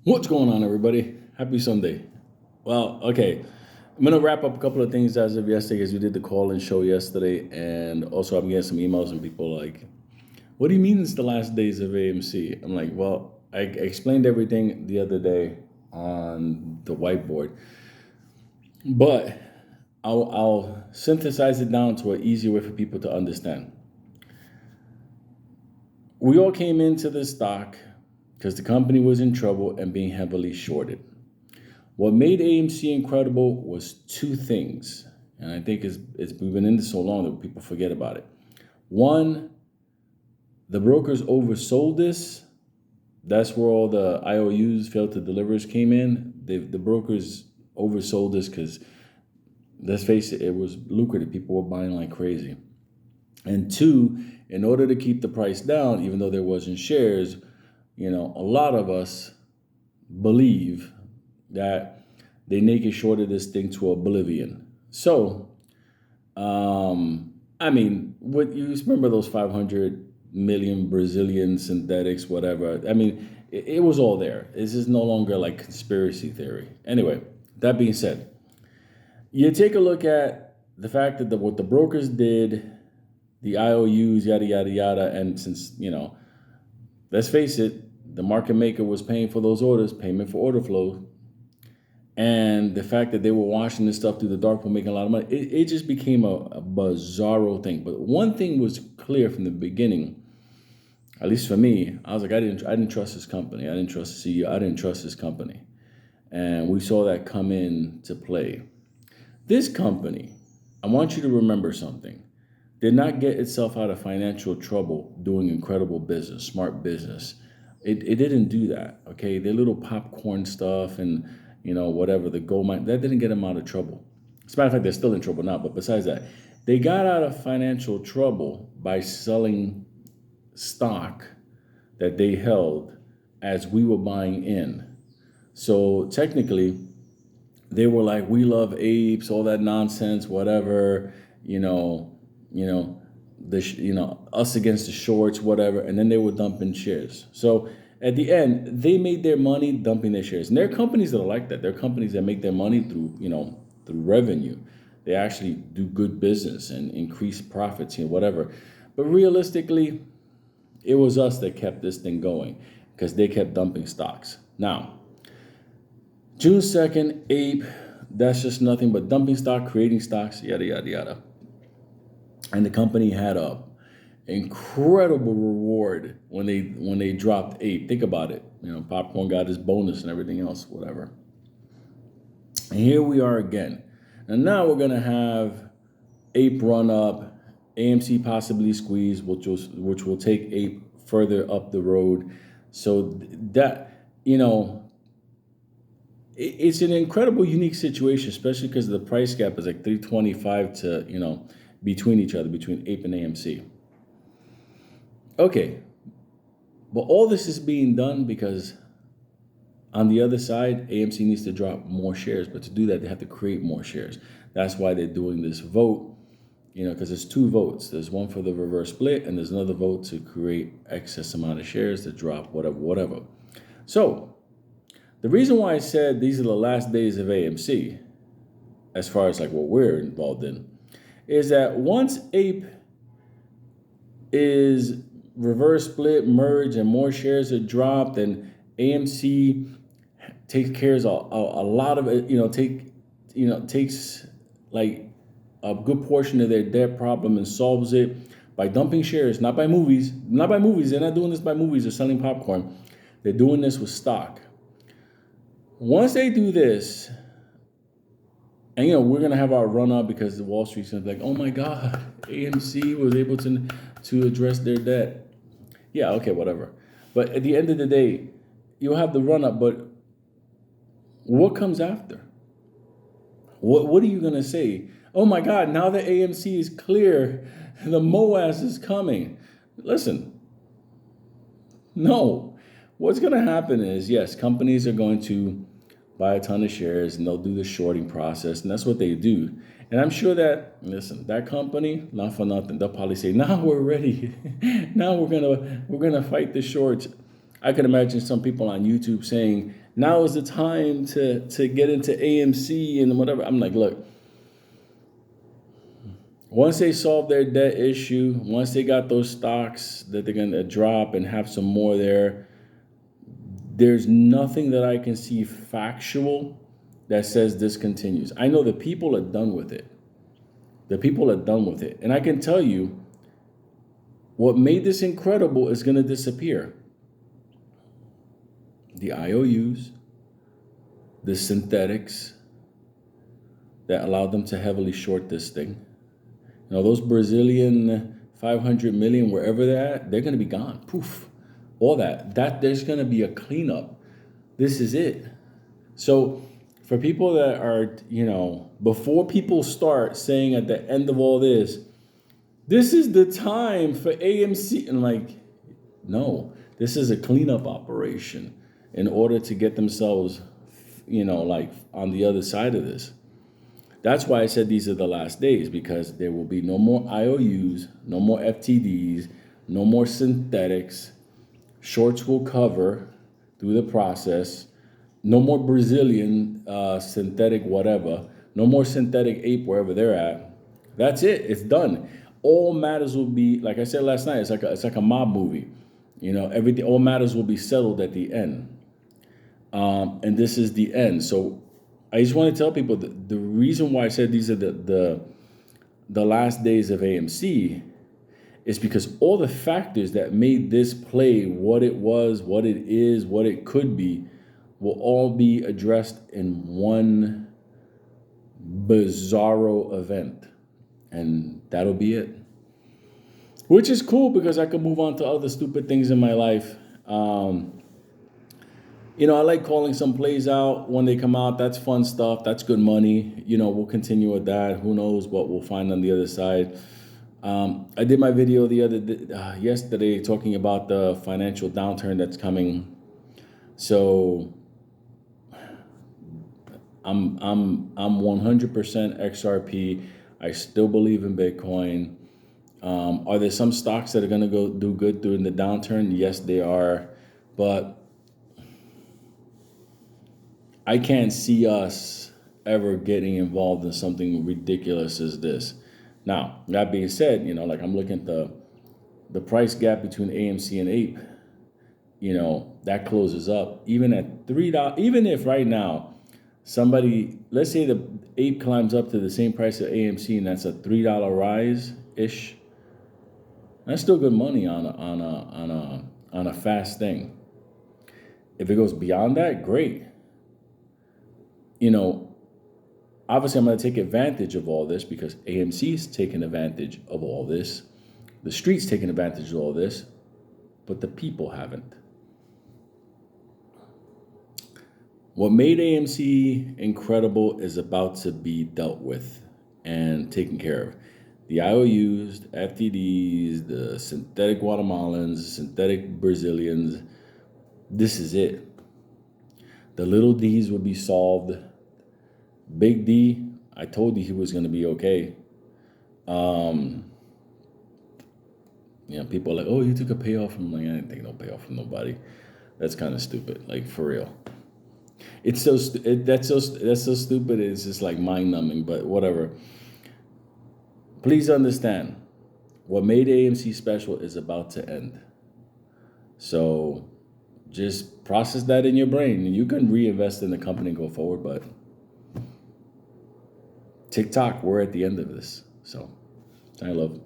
What's going on, everybody? Happy Sunday. Well, okay. I'm going to wrap up a couple of things as of yesterday because we did the call and show yesterday. And also, I'm getting some emails and people like, what do you mean it's the last days of AMC? I'm like, well, I explained everything the other day on the whiteboard, but I'll synthesize it down to an easier way for people to understand. We all came into this stock because the company was in trouble and being heavily shorted. What made AMC incredible was two things, and I think we've been in this so long that people forget about it. One, the brokers oversold this. That's where all the IOUs, failed to delivers, came in. The brokers oversold this because, let's face it, it was lucrative. People were buying like crazy. And two, in order to keep the price down, even though there wasn't shares, a lot of us believe that they naked shorted this thing to oblivion. So, what you remember those 500 million Brazilian synthetics, whatever. It was all there. This is no longer like conspiracy theory. Anyway, that being said, you take a look at the fact that what the brokers did, the IOUs, yada, yada, yada, and since, let's face it, the market maker was paying for those orders, payment for order flow, and the fact that they were washing this stuff through the dark pool, making a lot of money, it just became a bizarro thing. But one thing was clear from the beginning, at least for me. I was like, I didn't trust this company. I didn't trust the CEO. I didn't trust this company. And we saw that come into play. This company, I want you to remember something, did not get itself out of financial trouble doing incredible business, smart business. It didn't do that, okay? Their little popcorn stuff and, whatever, the gold mine, that didn't get them out of trouble. As a matter of fact, they're still in trouble now, but besides that, they got out of financial trouble by selling stock that they held as we were buying in. So technically, they were like, we love apes, all that nonsense, whatever, us against the shorts, whatever, and then they were dumping shares. So at the end, they made their money dumping their shares. And there are companies that are like that. There are companies that make their money through revenue. They actually do good business and increase profits, whatever. But realistically, it was us that kept this thing going because they kept dumping stocks. Now, June 2nd, ape, that's just nothing but dumping stock, creating stocks, yada, yada, yada. And the company had a incredible reward when they dropped ape. Think about it. Popcorn got his bonus and everything else, whatever. And here we are again. And now we're gonna have ape run up, AMC possibly squeeze, which will take ape further up the road. So that it's an incredible, unique situation, especially because the price gap is like 325 to between each other, between ape and AMC. Okay, but all this is being done because on the other side, AMC needs to drop more shares, but to do that, they have to create more shares. That's why they're doing this vote, because there's two votes. There's one for the reverse split, and there's another vote to create excess amount of shares to drop whatever. So the reason why I said these are the last days of AMC, as far as like what we're involved in, is that once ape is reverse split, merge, and more shares are dropped, and AMC takes care of a lot of it, takes like a good portion of their debt problem and solves it by dumping shares, not by movies. They're not doing this by movies or selling popcorn. They're doing this with stock. Once they do this, and we're gonna have our run up because the Wall Street's gonna be like, oh my God, AMC was able to address their debt. Yeah, okay, whatever. But at the end of the day, you'll have the run up, but what comes after? What are you gonna say? Oh my God, now that AMC is clear, the MOAS is coming. Listen, no. What's gonna happen is, yes, companies are going to buy a ton of shares and they'll do the shorting process, and that's what they do. And I'm sure that, listen, that company, not for nothing, they'll probably say, now we're ready. Now we're gonna fight the shorts. I can imagine some people on YouTube saying, Now is the time to get into AMC and whatever. I'm like, look, once they solve their debt issue, once they got those stocks that they're going to drop and have some more there, there's nothing that I can see factual that says this continues. I know the people are done with it. The people are done with it. And I can tell you, what made this incredible is going to disappear. The IOUs, the synthetics that allowed them to heavily short this thing. You know, those Brazilian 500 million, wherever they're at, they're going to be gone. Poof. All that there's going to be a cleanup. This is it. So for people that are, you know, before people start saying at the end of all this is the time for AMC. And like, no, this is a cleanup operation in order to get themselves, you know, like on the other side of this. That's why I said these are the last days, because there will be no more IOUs, no more FTDs, no more synthetics. Shorts will cover through the process. No more Brazilian synthetic whatever. No more synthetic ape wherever they're at. That's it. It's done. All matters will be, like I said last night, it's like a mob movie. You know, everything, all matters will be settled at the end. And this is the end. So I just want to tell people that the reason why I said these are the last days of AMC is because all the factors that made this play what it was, what it is, what it could be, will all be addressed in one bizarro event. And that'll be it. Which is cool because I can move on to other stupid things in my life. You know, I like calling some plays out when they come out. That's fun stuff. That's good money. You know, we'll continue with that. Who knows what we'll find on the other side. I did my video yesterday talking about the financial downturn that's coming. So I'm 100% XRP. I still believe in Bitcoin. Are there some stocks that are going to go do good during the downturn? Yes, they are. But I can't see us ever getting involved in something ridiculous as this. Now, that being said, you know, like I'm looking at the price gap between AMC and Ape, you know, that closes up even at $3. Even if right now somebody, let's say the Ape climbs up to the same price as AMC and that's a $3 rise ish, that's still good money on a fast thing. If it goes beyond that, great. You know, obviously I'm going to take advantage of all this because AMC's taking advantage of all this. The street's taking advantage of all this, but the people haven't. What made AMC incredible is about to be dealt with and taken care of. The IOUs, the FTDs, the synthetic Guatemalans, synthetic Brazilians, this is it. The little D's will be solved. Big D, I told you he was going to be okay. You know, people are like, oh, you took a payoff from, like, I didn't take no payoff from nobody. That's kind of stupid, like for real. It's that's so stupid. It's just like mind numbing, but whatever. Please understand, what made AMC special is about to end. So just process that in your brain, and you can reinvest in the company and go forward. But TikTok, we're at the end of this. So I love.